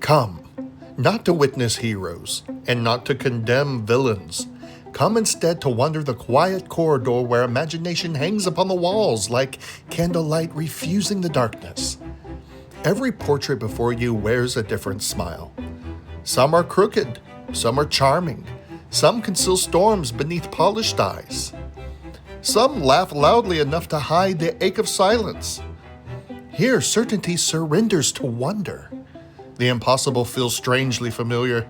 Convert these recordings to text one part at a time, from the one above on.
Come, not to witness heroes, and not to condemn villains. Come instead to wander the quiet corridor where imagination hangs upon the walls like candlelight refusing the darkness. Every portrait before you wears a different smile. Some are crooked, some are charming, some conceal storms beneath polished eyes. Some laugh loudly enough to hide the ache of silence. Here, certainty surrenders to wonder. The impossible feels strangely familiar.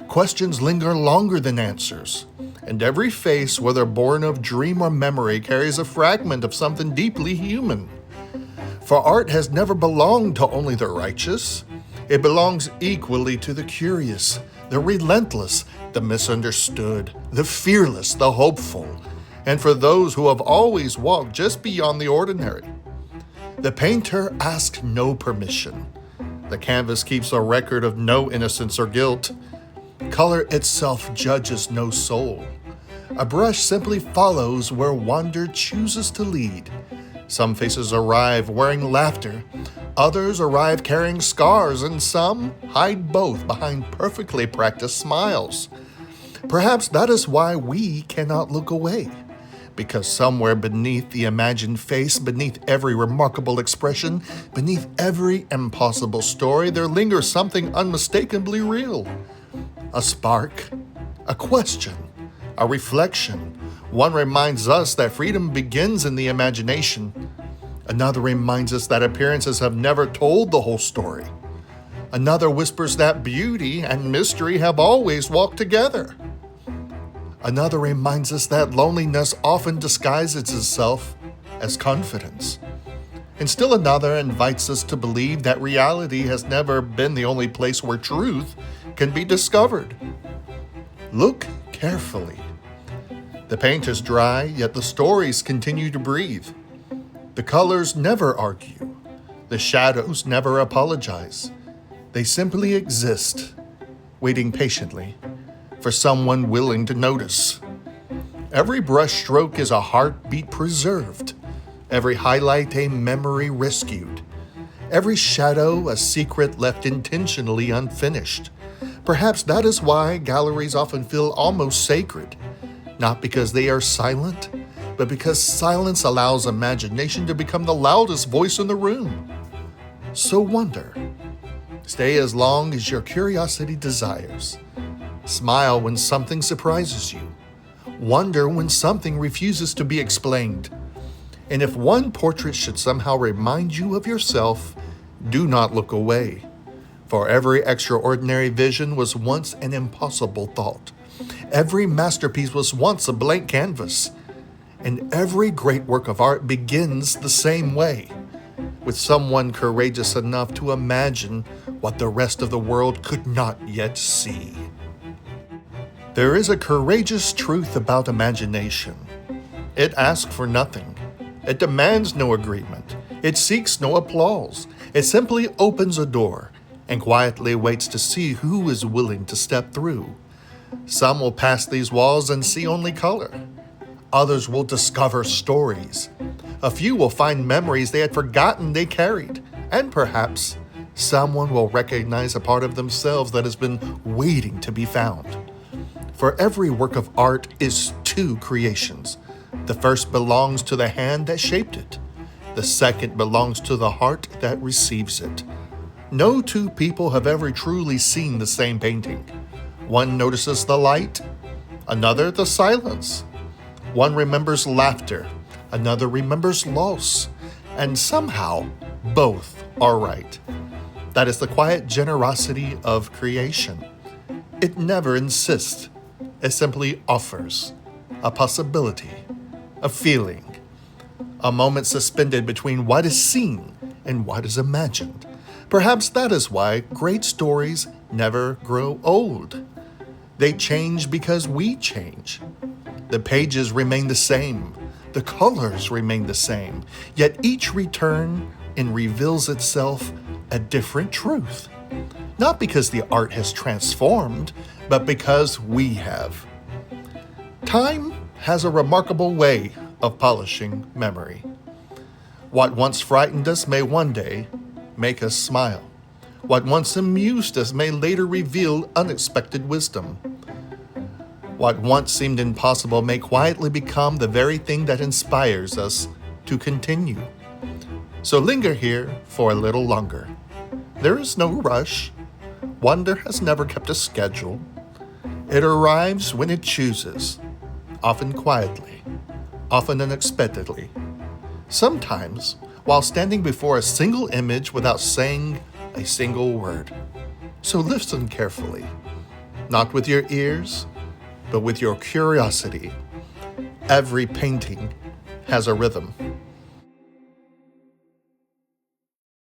Questions linger longer than answers. And every face, whether born of dream or memory, carries a fragment of something deeply human. For art has never belonged to only the righteous. It belongs equally to the curious, the relentless, the misunderstood, the fearless, the hopeful, and for those who have always walked just beyond the ordinary. The painter asks no permission. The canvas keeps a record of no innocence or guilt. Color itself judges no soul. A brush simply follows where wonder chooses to lead. Some faces arrive wearing laughter, others arrive carrying scars, and some hide both behind perfectly practiced smiles. Perhaps that is why we cannot look away, because somewhere beneath the imagined face, beneath every remarkable expression, beneath every impossible story, there lingers something unmistakably real. A spark, a question, a reflection. One reminds us that freedom begins in the imagination. Another reminds us that appearances have never told the whole story. Another whispers that beauty and mystery have always walked together. Another reminds us that loneliness often disguises itself as confidence. And still another invites us to believe that reality has never been the only place where truth can be discovered. Look carefully. The paint is dry, yet the stories continue to breathe. The colors never argue. The shadows never apologize. They simply exist, waiting patiently for someone willing to notice. Every brushstroke is a heartbeat preserved. Every highlight a memory rescued. Every shadow a secret left intentionally unfinished. Perhaps that is why galleries often feel almost sacred. Not because they are silent, but because silence allows imagination to become the loudest voice in the room. So wonder. Stay as long as your curiosity desires. Smile when something surprises you. Wonder when something refuses to be explained. And if one portrait should somehow remind you of yourself, do not look away. For every extraordinary vision was once an impossible thought. Every masterpiece was once a blank canvas. And every great work of art begins the same way, with someone courageous enough to imagine what the rest of the world could not yet see. There is a courageous truth about imagination. It asks for nothing. It demands no agreement. It seeks no applause. It simply opens a door and quietly waits to see who is willing to step through. Some will pass these walls and see only color. Others will discover stories. A few will find memories they had forgotten they carried. And perhaps someone will recognize a part of themselves that has been waiting to be found. For every work of art is two creations. The first belongs to the hand that shaped it. The second belongs to the heart that receives it. No two people have ever truly seen the same painting. One notices the light, another the silence. One remembers laughter, another remembers loss, and somehow both are right. That is the quiet generosity of creation. It never insists. It simply offers a possibility, a feeling, a moment suspended between what is seen and what is imagined. Perhaps that is why great stories never grow old. They change because we change. The pages remain the same. The colors remain the same. Yet each return and reveals itself a different truth. Not because the art has transformed, but because we have. Time has a remarkable way of polishing memory. What once frightened us may one day make us smile. What once amused us may later reveal unexpected wisdom. What once seemed impossible may quietly become the very thing that inspires us to continue. So linger here for a little longer. There is no rush. Wonder has never kept a schedule. It arrives when it chooses, often quietly, often unexpectedly. Sometimes, while standing before a single image without saying a single word. So listen carefully, not with your ears, but with your curiosity. Every painting has a rhythm.